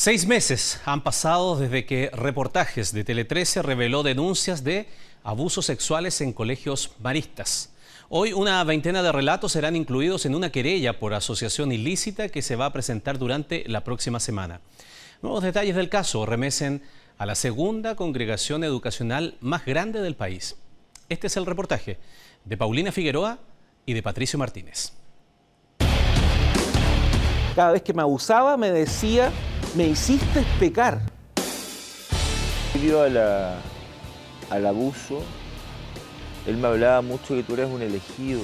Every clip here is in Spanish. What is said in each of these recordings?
6 meses han pasado desde que Reportajes de Tele 13 reveló denuncias de abusos sexuales en colegios maristas. Hoy una veintena de relatos serán incluidos en una querella por asociación ilícita que se va a presentar durante la próxima semana. Nuevos detalles del caso remecen a la segunda congregación educacional más grande del país. Este es el reportaje de Paulina Figueroa y de Patricio Martínez. Cada vez que me abusaba me decía: me hiciste pecar. Debido al abuso, él me hablaba mucho que tú eres un elegido,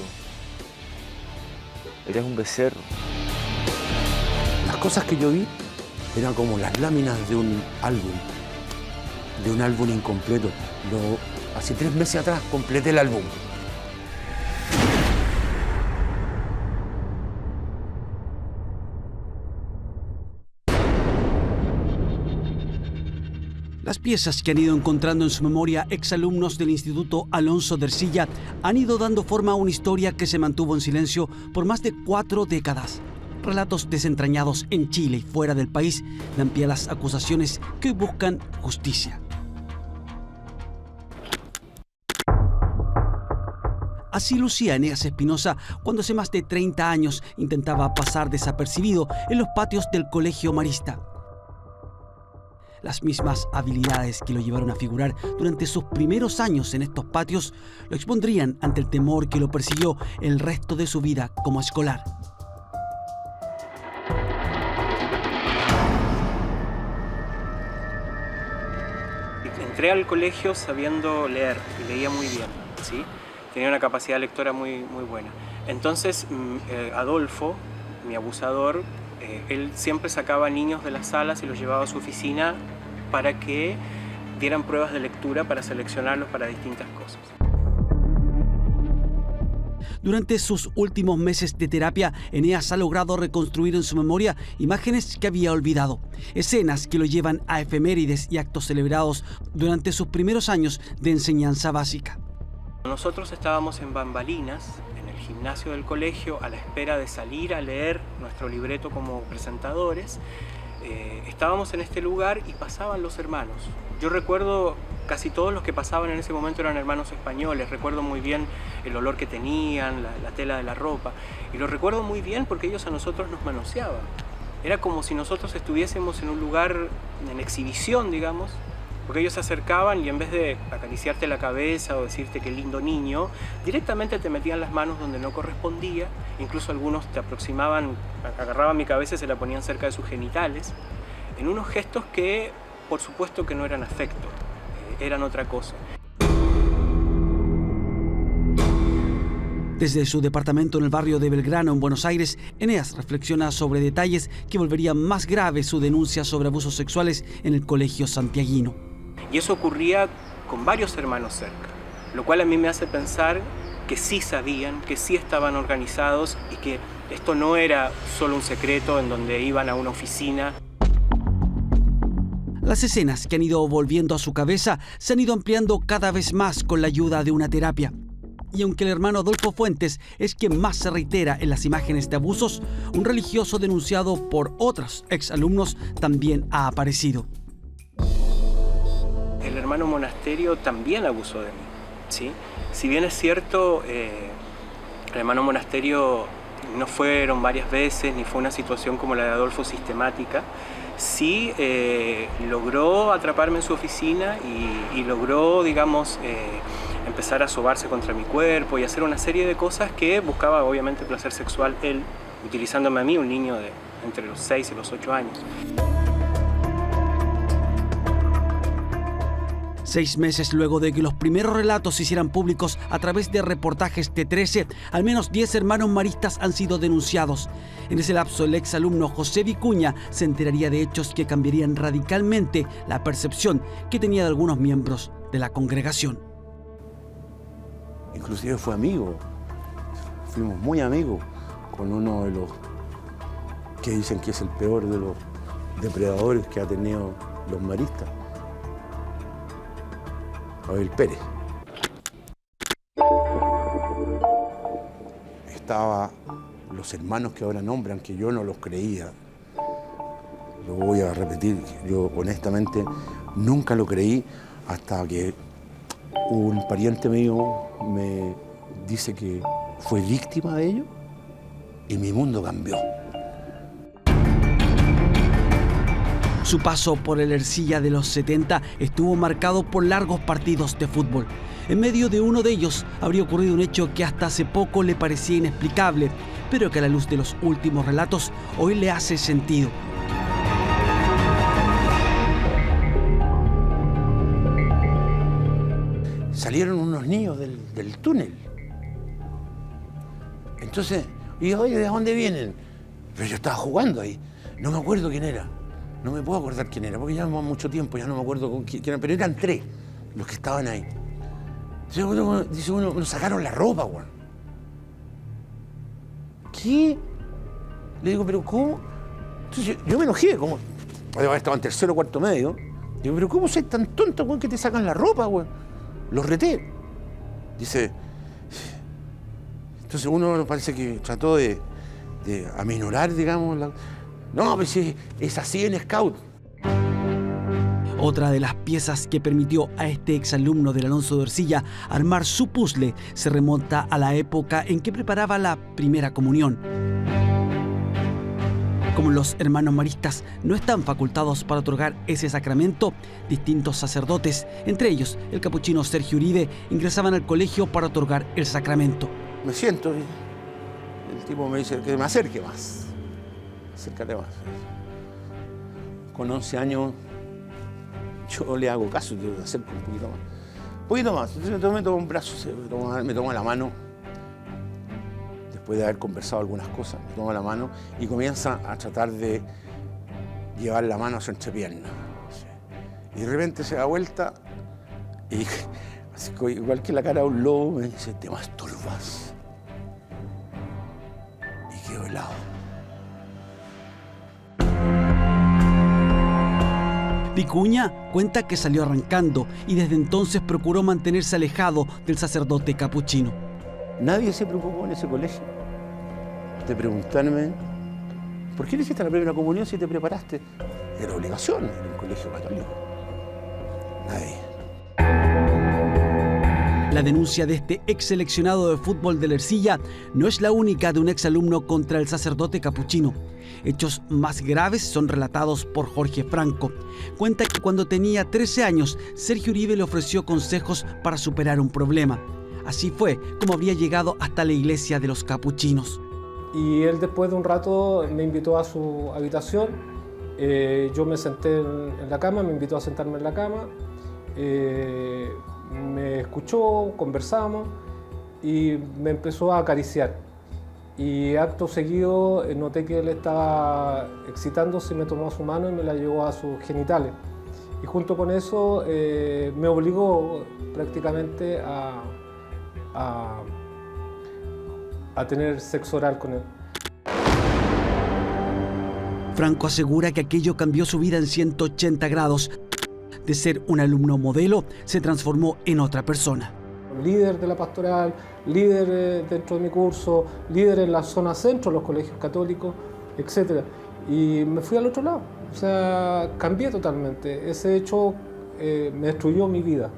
eres un becerro. Las cosas que yo vi eran como las láminas de un álbum incompleto. Hace 3 meses atrás completé el álbum. Las piezas que han ido encontrando en su memoria exalumnos del Instituto Alonso de Ercilla han ido dando forma a una historia que se mantuvo en silencio por más de 4 décadas. Relatos desentrañados en Chile y fuera del país dan pie a las acusaciones que hoy buscan justicia. Así lucía Eneas Espinosa cuando hace más de 30 años intentaba pasar desapercibido en los patios del colegio marista. Las mismas habilidades que lo llevaron a figurar durante sus primeros años en estos patios lo expondrían ante el temor que lo persiguió el resto de su vida como escolar. Entré al colegio sabiendo leer y leía muy bien, ¿sí? Tenía una capacidad lectora muy buena. Entonces Adolfo, mi abusador, él siempre sacaba niños de las salas y los llevaba a su oficina para que dieran pruebas de lectura para seleccionarlos para distintas cosas. Durante sus últimos meses de terapia, Eneas ha logrado reconstruir en su memoria imágenes que había olvidado, escenas que lo llevan a efemérides y actos celebrados durante sus primeros años de enseñanza básica. Nosotros estábamos en bambalinas, en el gimnasio del colegio, a la espera de salir a leer nuestro libreto como presentadores. Estábamos en este lugar y pasaban los hermanos. Yo recuerdo casi todos los que pasaban en ese momento eran hermanos españoles. Recuerdo muy bien el olor que tenían, la tela de la ropa. Y lo recuerdo muy bien porque ellos a nosotros nos manoseaban. Era como si nosotros estuviésemos en un lugar en exhibición, digamos, porque ellos se acercaban y en vez de acariciarte la cabeza o decirte qué lindo niño, directamente te metían las manos donde no correspondía. Incluso algunos te aproximaban, agarraban mi cabeza y se la ponían cerca de sus genitales, en unos gestos que, por supuesto, que no eran afecto, eran otra cosa. Desde su departamento en el barrio de Belgrano, en Buenos Aires, Eneas reflexiona sobre detalles que volverían más grave su denuncia sobre abusos sexuales en el colegio santiaguino. Y eso ocurría con varios hermanos cerca, lo cual a mí me hace pensar que sí sabían, que sí estaban organizados y que esto no era solo un secreto en donde iban a una oficina. Las escenas que han ido volviendo a su cabeza se han ido ampliando cada vez más con la ayuda de una terapia. Y aunque el hermano Adolfo Fuentes es quien más se reitera en las imágenes de abusos, un religioso denunciado por otros exalumnos también ha aparecido. El hermano Monasterio también abusó de mí, ¿sí? Si bien es cierto, el hermano Monasterio no fueron varias veces, ni fue una situación como la de Adolfo sistemática, sí logró atraparme en su oficina y logró, digamos, empezar a sobarse contra mi cuerpo y hacer una serie de cosas que buscaba obviamente placer sexual él, utilizándome a mí, un niño de entre los 6 y los 8 años. 6 meses luego de que los primeros relatos se hicieran públicos a través de Reportajes T13, al menos 10 hermanos maristas han sido denunciados. En ese lapso, el exalumno José Vicuña se enteraría de hechos que cambiarían radicalmente la percepción que tenía de algunos miembros de la congregación. Inclusive fue amigo, fuimos muy amigos con uno de los que dicen que es el peor de los depredadores que ha tenido los maristas, Abel Pérez. Estaban los hermanos que ahora nombran, que yo no los creía, lo voy a repetir, yo honestamente nunca lo creí hasta que un pariente mío me dice que fue víctima de ello y mi mundo cambió. Su paso por el Ercilla de los 70 estuvo marcado por largos partidos de fútbol. En medio de uno de ellos habría ocurrido un hecho que hasta hace poco le parecía inexplicable, pero que a la luz de los últimos relatos hoy le hace sentido. Salieron unos niños del túnel. Entonces, digo, oye, ¿de dónde vienen? Pero yo estaba jugando ahí. No me acuerdo quién era. No me puedo acordar quién era, porque ya llevamos mucho tiempo, ya no me acuerdo quién era, pero eran 3 los que estaban ahí. Entonces, dice uno, nos sacaron la ropa, güey. ¿Qué? Le digo, ¿pero cómo? Entonces yo me enojé, como estaba en tercero o cuarto medio. Digo, ¿pero cómo sois tan tonto, güey, que te sacan la ropa, güey? Los reté. Dice, entonces uno parece que trató de aminorar, digamos, no, pues es así en Scout. Otra de las piezas que permitió a este exalumno del Alonso de Ercilla armar su puzzle se remonta a la época en que preparaba la primera comunión. Como los hermanos maristas no están facultados para otorgar ese sacramento, distintos sacerdotes, entre ellos el capuchino Sergio Uribe, ingresaban al colegio para otorgar el sacramento. Me siento y el tipo me dice que me acerque más. Acércate más. Con 11 años yo le hago caso y me acerco un poquito más. Un poquito más. Entonces me toma un brazo, me toma la mano. Después de haber conversado algunas cosas, me toma la mano y comienza a tratar de llevar la mano a su entrepierna. Y de repente se da vuelta y, así, igual que la cara de un lobo, me dice, te masturbas. Y quedo helado. Vicuña cuenta que salió arrancando y desde entonces procuró mantenerse alejado del sacerdote capuchino. Nadie se preocupó en ese colegio de preguntarme ¿por qué no hiciste la primera comunión si te preparaste? Era obligación, era un colegio católico. Nadie. La denuncia de este ex seleccionado de fútbol del Ercilla no es la única de un exalumno contra el sacerdote capuchino. Hechos más graves son relatados por Jorge Franco. Cuenta que cuando tenía 13 años, Sergio Uribe le ofreció consejos para superar un problema. Así fue como habría llegado hasta la iglesia de los capuchinos. Y él después de un rato me invitó a su habitación. Yo me senté en la cama, me invitó a sentarme en la cama. Me escuchó, conversamos y me empezó a acariciar. Y acto seguido noté que él estaba excitándose, me tomó su mano y me la llevó a sus genitales. Y junto con eso me obligó prácticamente a tener sexo oral con él. Franco asegura que aquello cambió su vida en 180 grados. De ser un alumno modelo, se transformó en otra persona. Líder de la pastoral, líder dentro de mi curso, líder en la zona centro, los colegios católicos, etc. Y me fui al otro lado, o sea, cambié totalmente. Ese hecho me destruyó mi vida.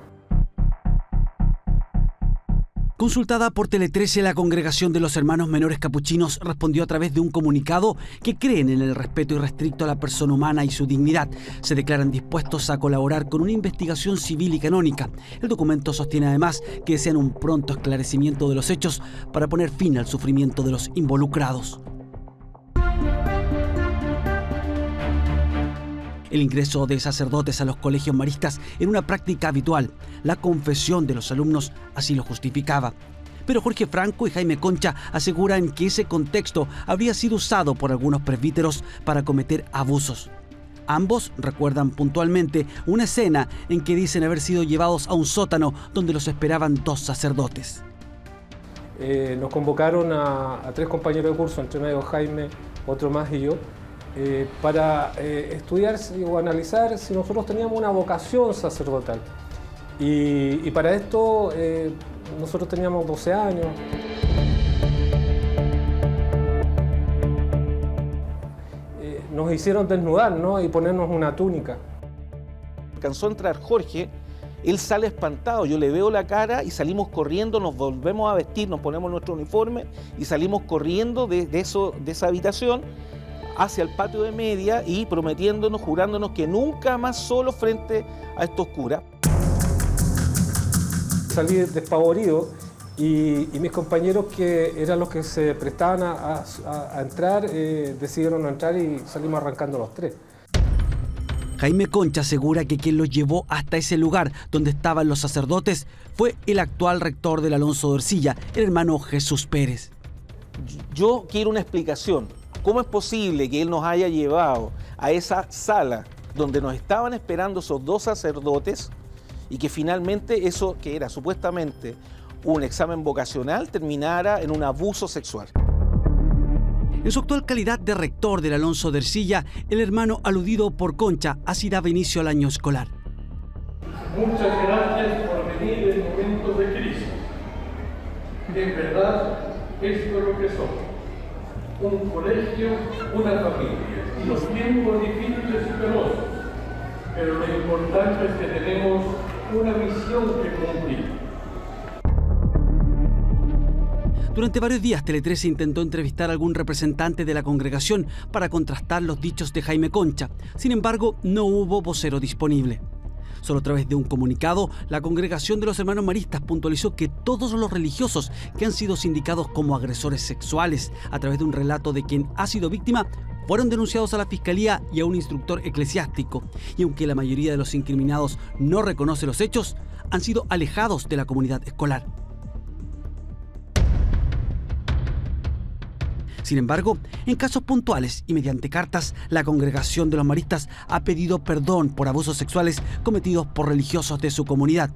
Consultada por Tele 13, la Congregación de los Hermanos Menores Capuchinos respondió a través de un comunicado que creen en el respeto irrestricto a la persona humana y su dignidad. Se declaran dispuestos a colaborar con una investigación civil y canónica. El documento sostiene además que desean un pronto esclarecimiento de los hechos para poner fin al sufrimiento de los involucrados. El ingreso de sacerdotes a los colegios maristas era una práctica habitual. La confesión de los alumnos así lo justificaba. Pero Jorge Franco y Jaime Concha aseguran que ese contexto habría sido usado por algunos presbíteros para cometer abusos. Ambos recuerdan puntualmente una escena en que dicen haber sido llevados a un sótano donde los esperaban 2 sacerdotes. Nos convocaron a 3 compañeros de curso, entre medio Jaime, otro más y yo, para estudiar o analizar si nosotros teníamos una vocación sacerdotal. Y para esto nosotros teníamos 12 años. Nos nos hicieron desnudarnos y ponernos una túnica. Alcanzó a entrar Jorge, él sale espantado, yo le veo la cara y salimos corriendo, nos volvemos a vestir, nos ponemos nuestro uniforme y salimos corriendo de esa habitación hacia el patio de media y prometiéndonos, jurándonos que nunca más solos frente a estos curas. Salí despavorido y mis compañeros, que eran los que se prestaban a entrar, decidieron no entrar y salimos arrancando los tres. Jaime Concha asegura que quien los llevó hasta ese lugar donde estaban los sacerdotes fue el actual rector del Alonso de Ercilla, el hermano Jesús Pérez. Yo quiero una explicación. ¿Cómo es posible que él nos haya llevado a esa sala donde nos estaban esperando esos dos sacerdotes y que finalmente eso que era supuestamente un examen vocacional terminara en un abuso sexual? En su actual calidad de rector del Alonso de Ercilla, el hermano aludido por Concha así daba inicio al año escolar. Muchas gracias por venir en momentos de crisis. En verdad, esto es lo que somos. Un colegio, una familia. Y los tiempos difíciles y penosos. Pero lo importante es que tenemos una misión que cumplir. Durante varios días, Tele13 intentó entrevistar a algún representante de la congregación para contrastar los dichos de Jaime Concha. Sin embargo, no hubo vocero disponible. Solo a través de un comunicado, la Congregación de los Hermanos Maristas puntualizó que todos los religiosos que han sido sindicados como agresores sexuales a través de un relato de quien ha sido víctima fueron denunciados a la Fiscalía y a un instructor eclesiástico. Y aunque la mayoría de los incriminados no reconoce los hechos, han sido alejados de la comunidad escolar. Sin embargo, en casos puntuales y mediante cartas, la Congregación de los Maristas ha pedido perdón por abusos sexuales cometidos por religiosos de su comunidad.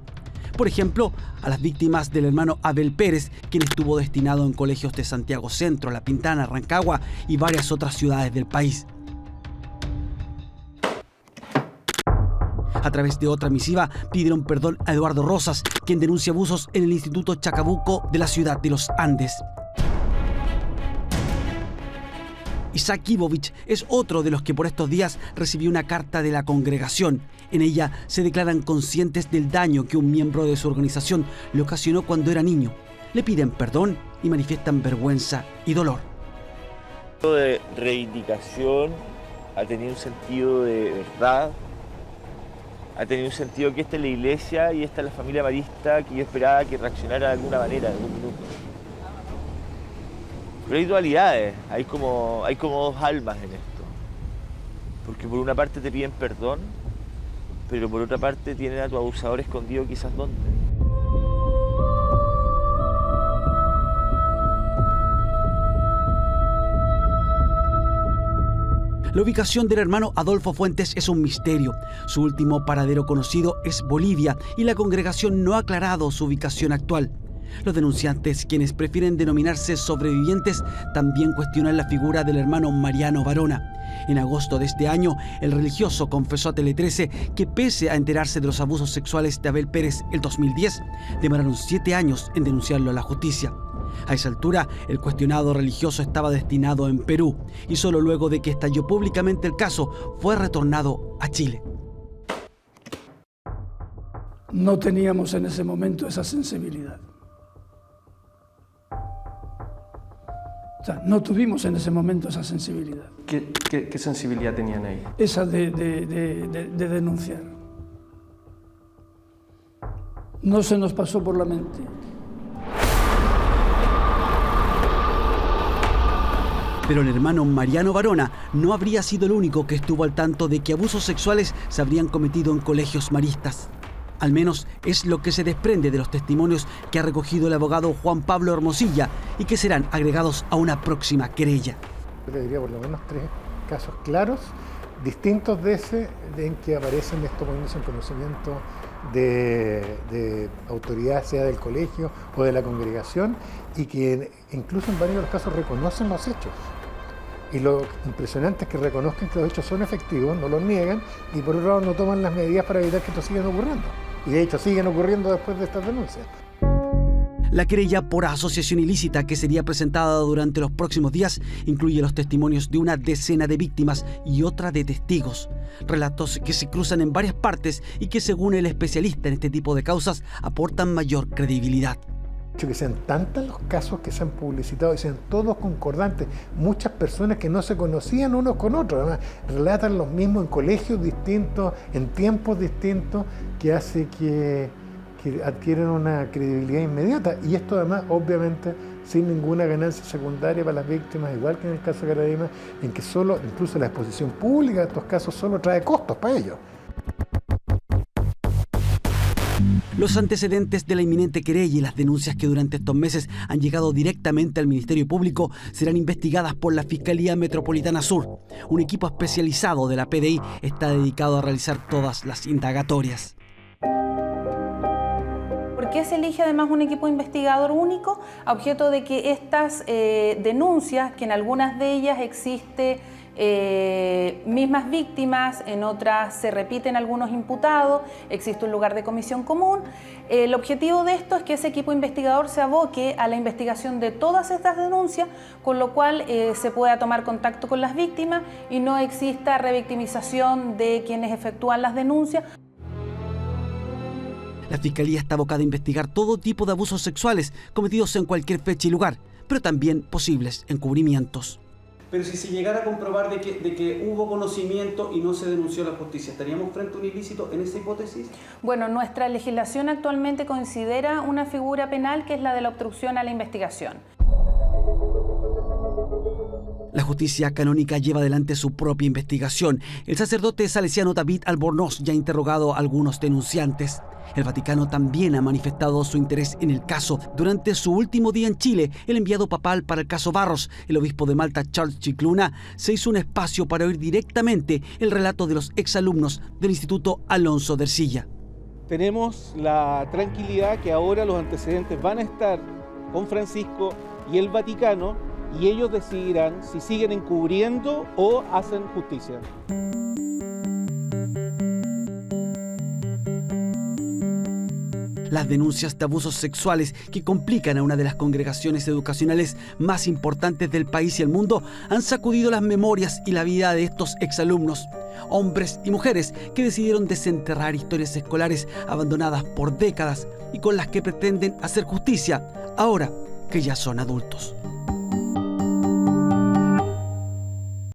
Por ejemplo, a las víctimas del hermano Abel Pérez, quien estuvo destinado en colegios de Santiago Centro, La Pintana, Rancagua y varias otras ciudades del país. A través de otra misiva, pidieron perdón a Eduardo Rosas, quien denuncia abusos en el Instituto Chacabuco de la ciudad de Los Andes. Isaac Ibovich es otro de los que por estos días recibió una carta de la congregación. En ella se declaran conscientes del daño que un miembro de su organización le ocasionó cuando era niño. Le piden perdón y manifiestan vergüenza y dolor. De reivindicación ha tenido un sentido de verdad, ha tenido un sentido que esta es la iglesia y esta es la familia marista que yo esperaba que reaccionara de alguna manera, en algún minuto. Pero hay dualidades, hay como dos almas en esto. Porque por una parte te piden perdón, pero por otra parte tienen a tu abusador escondido quizás dónde. La ubicación del hermano Adolfo Fuentes es un misterio. Su último paradero conocido es Bolivia y la congregación no ha aclarado su ubicación actual. Los denunciantes, quienes prefieren denominarse sobrevivientes, también cuestionan la figura del hermano Mariano Varona. En agosto de este año, el religioso confesó a Tele13 que pese a enterarse de los abusos sexuales de Abel Pérez el 2010, demoraron 7 años en denunciarlo a la justicia. A esa altura, el cuestionado religioso estaba destinado en Perú y solo luego de que estalló públicamente el caso fue retornado a Chile. No teníamos en ese momento esa sensibilidad. O sea, no tuvimos en ese momento esa sensibilidad. ¿Qué sensibilidad tenían ahí? Esa de denunciar. No se nos pasó por la mente. Pero el hermano Mariano Varona no habría sido el único que estuvo al tanto de que abusos sexuales se habrían cometido en colegios maristas. Al menos es lo que se desprende de los testimonios que ha recogido el abogado Juan Pablo Hermosilla y que serán agregados a una próxima querella. Yo le diría por lo menos 3 casos claros, distintos de ese, en que aparecen estos poniéndose en conocimiento de autoridades, sea del colegio o de la congregación, y que incluso en varios de los casos reconocen los hechos. Y lo impresionante es que reconozcan que los hechos son efectivos, no los niegan, y por otro lado no toman las medidas para evitar que esto siga ocurriendo. Y de hecho siguen ocurriendo después de estas denuncias. La querella por asociación ilícita que sería presentada durante los próximos días incluye los testimonios de una decena de víctimas y otra de testigos. Relatos que se cruzan en varias partes y que, según el especialista en este tipo de causas, aportan mayor credibilidad. Que sean tantos los casos que se han publicitado y sean todos concordantes, muchas personas que no se conocían unos con otros, además relatan los mismos en colegios distintos, en tiempos distintos, que hace que adquieren una credibilidad inmediata, y esto además obviamente sin ninguna ganancia secundaria para las víctimas, igual que en el caso de Caradima, en que solo, incluso la exposición pública de estos casos solo trae costos para ellos. Los antecedentes de la inminente querella y las denuncias que durante estos meses han llegado directamente al Ministerio Público serán investigadas por la Fiscalía Metropolitana Sur. Un equipo especializado de la PDI está dedicado a realizar todas las indagatorias. ¿Por qué se elige además un equipo investigador único? A objeto de que estas denuncias, que en algunas de ellas existe mismas víctimas, en otras se repiten algunos imputados, existe un lugar de comisión común. El objetivo de esto es que ese equipo investigador se aboque a la investigación de todas estas denuncias, con lo cual se pueda tomar contacto con las víctimas y no exista revictimización de quienes efectúan las denuncias. La Fiscalía está abocada a investigar todo tipo de abusos sexuales cometidos en cualquier fecha y lugar, pero también posibles encubrimientos. Pero si se llegara a comprobar de que hubo conocimiento y no se denunció a la justicia, ¿estaríamos frente a un ilícito en esa hipótesis? Bueno, nuestra legislación actualmente considera una figura penal que es la de la obstrucción a la investigación. La justicia canónica lleva adelante su propia investigación. El sacerdote salesiano David Albornoz ya ha interrogado a algunos denunciantes. El Vaticano también ha manifestado su interés en el caso. Durante su último día en Chile, el enviado papal para el caso Barros, el obispo de Malta, Charles Chicluna, se hizo un espacio para oír directamente el relato de los exalumnos del Instituto Alonso de Ercilla. Tenemos la tranquilidad que ahora los antecedentes van a estar con Francisco y el Vaticano, y ellos decidirán si siguen encubriendo o hacen justicia. Las denuncias de abusos sexuales que complican a una de las congregaciones educacionales más importantes del país y el mundo han sacudido las memorias y la vida de estos exalumnos, hombres y mujeres que decidieron desenterrar historias escolares abandonadas por décadas y con las que pretenden hacer justicia ahora que ya son adultos.